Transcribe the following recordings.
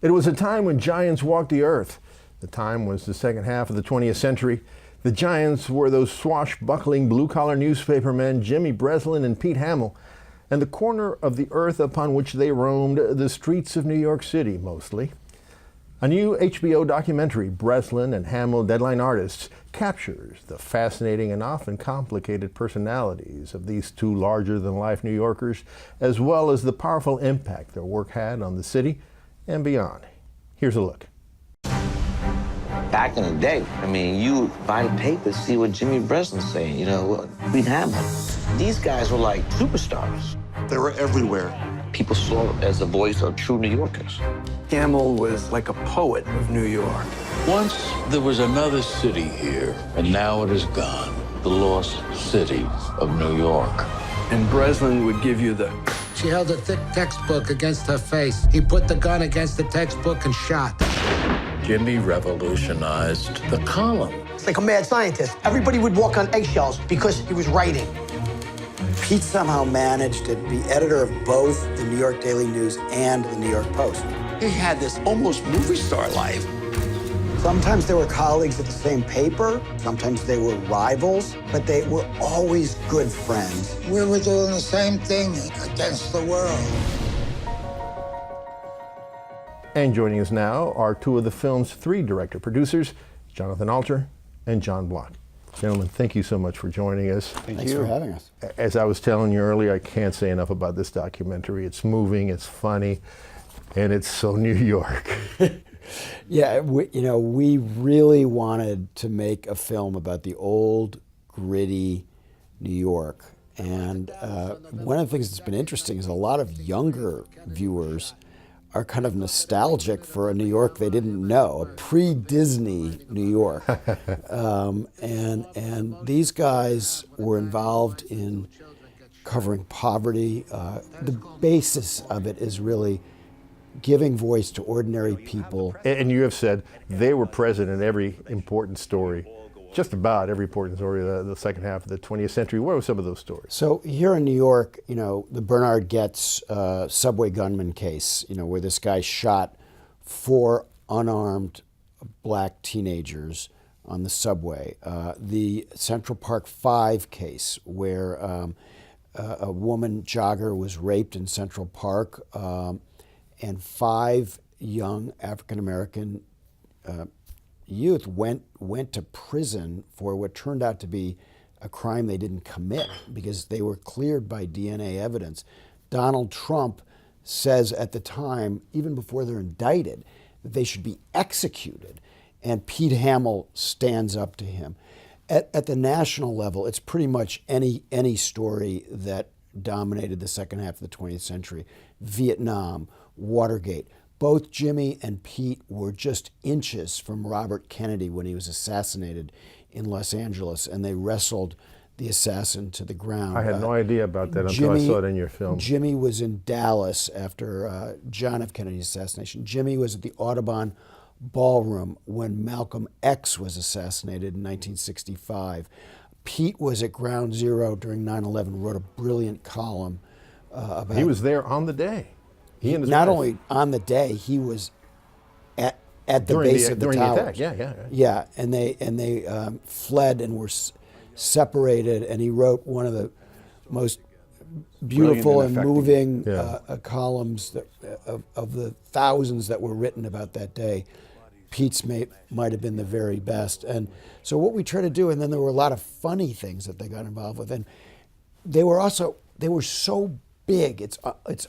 It was a time when giants walked the earth. The time was the second half of the 20th century. The giants were those swashbuckling blue-collar newspapermen Jimmy Breslin and Pete Hamill, and the corner of the earth upon which they roamed, the streets of New York City mostly. A new HBO documentary, Breslin and Hamill, Deadline Artists, captures the fascinating and often complicated personalities of these two larger-than-life New Yorkers, as well as the powerful impact their work had on the city and beyond. Here's a look. Back in the day, I mean, you would buy the paper to see what Jimmy Breslin's saying, you know, Pete Hamill. These guys were like superstars. They were everywhere. People saw it as the voice of true New Yorkers. Hamill was like a poet of New York. Once there was another city here, and now it is gone. The lost city of New York. And Breslin would give you the... She held a thick textbook against her face. He put the gun against the textbook and shot. Jimmy revolutionized the column. It's like a mad scientist. Everybody would walk on eggshells because he was writing. Pete somehow managed to be editor of both the New York Daily News and the New York Post. He had this almost movie star life. Sometimes they were colleagues at the same paper, sometimes they were rivals, but they were always good friends. We were doing the same thing against the world. And joining us now are two of the film's three director-producers, Jonathan Alter and John Block. Gentlemen, thank you so much for joining us. Thanks for having us. As I was telling you earlier, I can't say enough about this documentary. It's moving, it's funny, and it's so New York. Yeah, we really wanted to make a film about the old, gritty New York. And one of the things that's been interesting is a lot of younger viewers are kind of nostalgic for a New York they didn't know, a pre-Disney New York. And these guys were involved in covering poverty. The basis of it is really giving voice to ordinary people. And you have said they were present in every important story, just about every important story of the second half of the 20th century. What were some of those stories? So here in New York, the Bernard Goetz subway gunman case, where this guy shot 4 unarmed black teenagers on the subway. The Central Park 5 case, where a woman jogger was raped in Central Park, and 5 young African-American youth went to prison for what turned out to be a crime they didn't commit because they were cleared by DNA evidence. Donald Trump says at the time, even before they're indicted, that they should be executed, and Pete Hamill stands up to him. At the national level, it's pretty much any story that dominated the second half of the 20th century. Vietnam, Watergate. Both Jimmy and Pete were just inches from Robert Kennedy when he was assassinated in Los Angeles, and they wrestled the assassin to the ground. I had no idea about that until I saw it in your film. Jimmy was in Dallas after John F. Kennedy's assassination. Jimmy was at the Audubon Ballroom when Malcolm X was assassinated in 1965. Pete was at Ground Zero during 9/11, wrote a brilliant column about... He was there on the day. Not only on the day, he was at the base of the towers. The attack. Yeah, and they fled and were separated. And he wrote one of the most beautiful and moving columns of the thousands that were written about that day. Pete's might have been the very best. And so what we tried to do, and then there were a lot of funny things that they got involved with, and they were so big. It's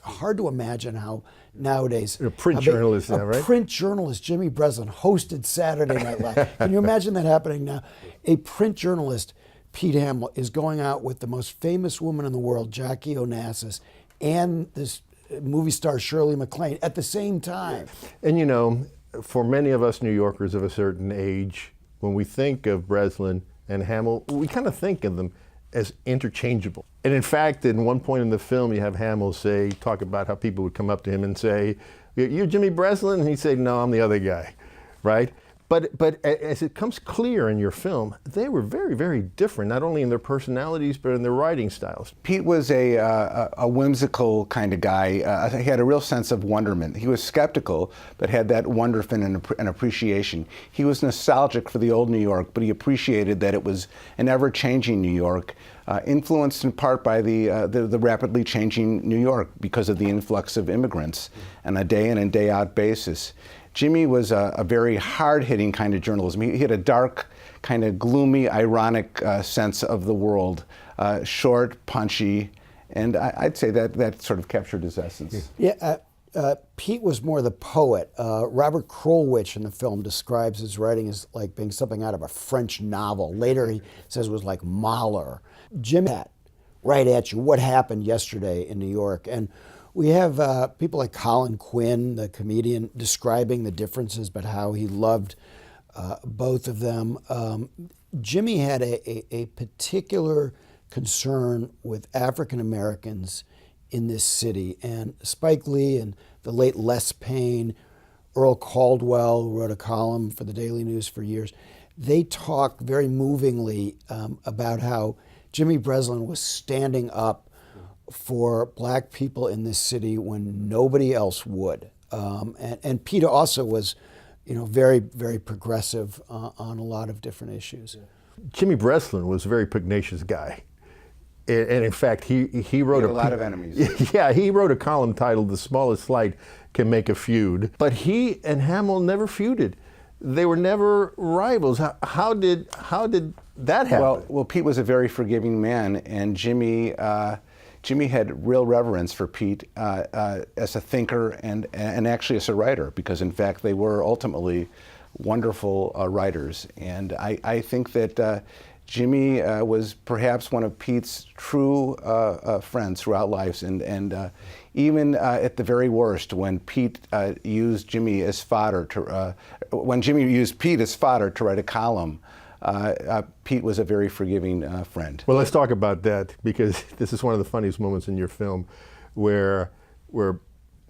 hard to imagine how nowadays a print journalist, right? Print journalist Jimmy Breslin hosted Saturday Night Live. Can you imagine that happening now? A print journalist, Pete Hamill, is going out with the most famous woman in the world, Jackie Onassis, and this movie star Shirley MacLaine at the same time. And for many of us New Yorkers of a certain age, when we think of Breslin and Hamill, we kind of think of them as interchangeable. And in fact, in one point in the film, you have Hamill talk about how people would come up to him and say, "You're Jimmy Breslin?" And he'd say, "No, I'm the other guy," right? But as it comes clear in your film, they were very, very different, not only in their personalities, but in their writing styles. Pete was a whimsical kind of guy. He had a real sense of wonderment. He was skeptical, but had that wonderment and appreciation. He was nostalgic for the old New York, but he appreciated that it was an ever-changing New York, influenced in part by the rapidly changing New York because of the influx of immigrants on a day-in and day-out basis. Jimmy was a very hard-hitting kind of journalism. He had a dark, kind of gloomy, ironic sense of the world, short, punchy, and I'd say that sort of captured his essence. Yeah, Pete was more the poet. Robert Krulwich in the film describes his writing as like being something out of a French novel. Later he says it was like Mahler. Jim, right at you, what happened yesterday in New York? And we have people like Colin Quinn, the comedian, describing the differences, but how he loved both of them. Jimmy had a particular concern with African Americans in this city, and Spike Lee and the late Les Payne, Earl Caldwell, who wrote a column for the Daily News for years, they talk very movingly about how Jimmy Breslin was standing up for black people in this city when nobody else would. And Peter also was, very, very progressive on a lot of different issues. Jimmy Breslin was a very pugnacious guy. And in fact, he wrote He had a lot of enemies. Yeah, he wrote a column titled "The Smallest Slight Can Make a Feud." But he and Hamill never feuded. They were never rivals. How did that happen? Well, Pete was a very forgiving man, and Jimmy had real reverence for Pete as a thinker and actually as a writer, because in fact they were ultimately wonderful writers. And I think that Jimmy was perhaps one of Pete's true friends throughout life, and even at the very worst, when Pete used Jimmy as fodder when Jimmy used Pete as fodder to write a column, Pete was a very forgiving friend. Well, let's talk about that, because this is one of the funniest moments in your film, where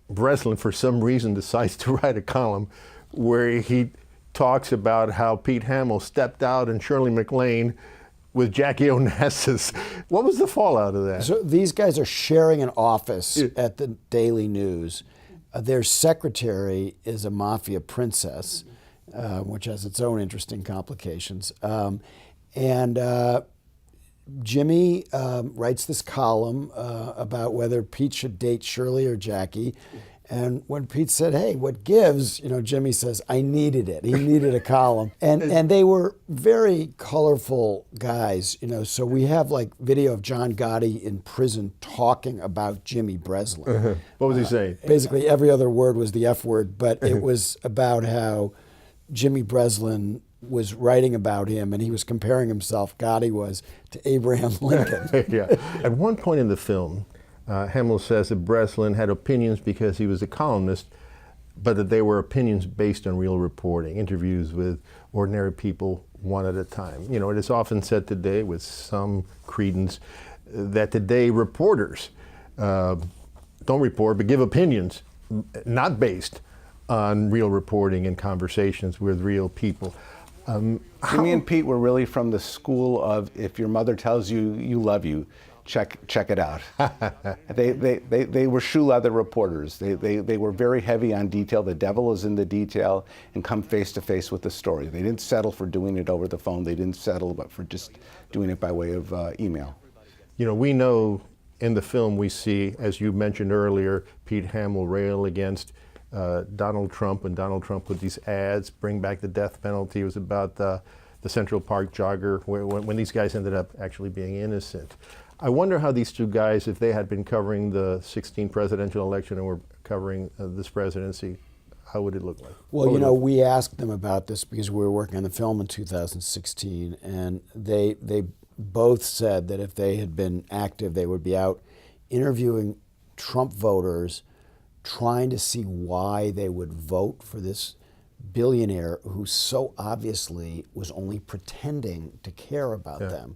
Breslin, for some reason, decides to write a column where he talks about how Pete Hamill stepped out in Shirley MacLaine with Jackie Onassis. What was the fallout of that? So these guys are sharing an office at the Daily News. Their secretary is a mafia princess, which has its own interesting complications. Jimmy writes this column about whether Pete should date Shirley or Jackie. And when Pete said, "Hey, what gives?" Jimmy says, "I needed it." He needed a column. And they were very colorful guys, So we have like video of John Gotti in prison talking about Jimmy Breslin. What was he saying? Basically every other word was the F word, but it was about how Jimmy Breslin was writing about him, and he was comparing himself, Gotti was, to Abraham Lincoln. Yeah. At one point in the film, Hamill says that Breslin had opinions because he was a columnist, but that they were opinions based on real reporting, interviews with ordinary people one at a time. It is often said today, with some credence, that today reporters don't report but give opinions, not based on real reporting and conversations with real people. Jimmy and Pete were really from the school of, if your mother tells you you love you, check it out. They were shoe leather reporters. They were very heavy on detail. The devil is in the detail, and come face to face with the story. They didn't settle for doing it over the phone. They didn't settle but for just doing it by way of email. We know in the film we see, as you mentioned earlier, Pete Hamill rail against Donald Trump, and Donald Trump with these ads, bring back the death penalty. It was about the Central Park jogger, when these guys ended up actually being innocent. I wonder how these two guys, if they had been covering the 2016 presidential election and were covering this presidency, how would it look like? Well, we asked them about this because we were working on the film in 2016, and they both said that if they had been active, they would be out interviewing Trump voters, trying to see why they would vote for this billionaire who so obviously was only pretending to care about them.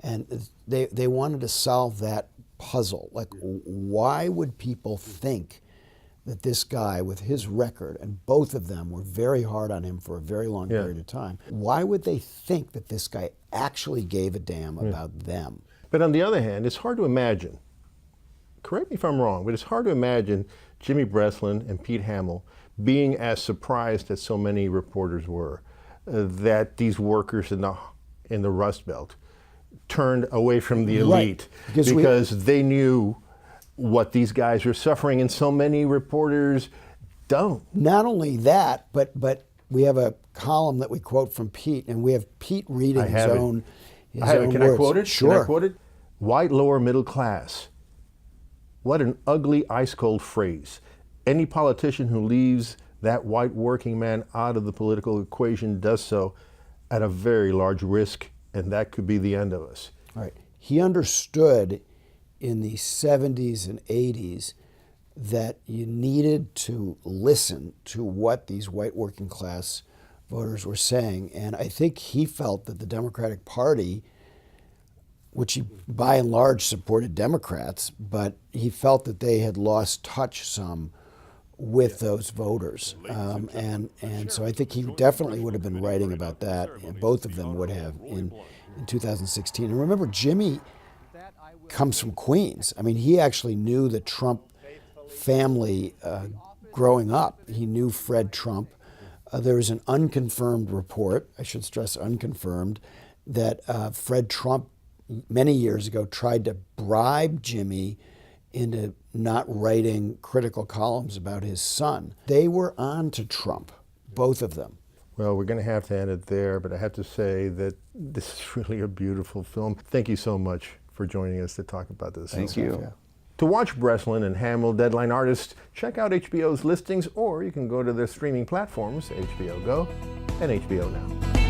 And they wanted to solve that puzzle. Like, why would people think that this guy with his record, and both of them were very hard on him for a very long Yeah. period of time, why would they think that this guy actually gave a damn about them? But on the other hand, it's hard to imagine, correct me if I'm wrong, but it's hard to imagine Jimmy Breslin and Pete Hamill being as surprised as so many reporters were that these workers in the Rust Belt turned away from the elite Because because they knew what these guys were suffering, and so many reporters don't. Not only that, but we have a column that we quote from Pete, and we have Pete reading I his have it. own his I have it. own Can words. I quote it? Sure. Can I quote it? White lower middle class. What an ugly, ice-cold phrase. Any politician who leaves that white working man out of the political equation does so at a very large risk, and that could be the end of us. Right. He understood in the 70s and 80s that you needed to listen to what these white working class voters were saying. And I think he felt that the Democratic Party, which he by and large supported Democrats, but he felt that they had lost touch some with those voters. And so I think he definitely would have been writing about that, and both of them would have in 2016. And remember, Jimmy comes from Queens. I mean, he actually knew the Trump family growing up. He knew Fred Trump. There was an unconfirmed report, I should stress unconfirmed, that Fred Trump many years ago tried to bribe Jimmy into not writing critical columns about his son. They were on to Trump, both of them. Well, we're going to have to end it there, but I have to say that this is really a beautiful film. Thank you so much for joining us to talk about this. Thank you. To watch Breslin and Hamill Deadline Artists, check out HBO's listings, or you can go to their streaming platforms, HBO Go and HBO Now.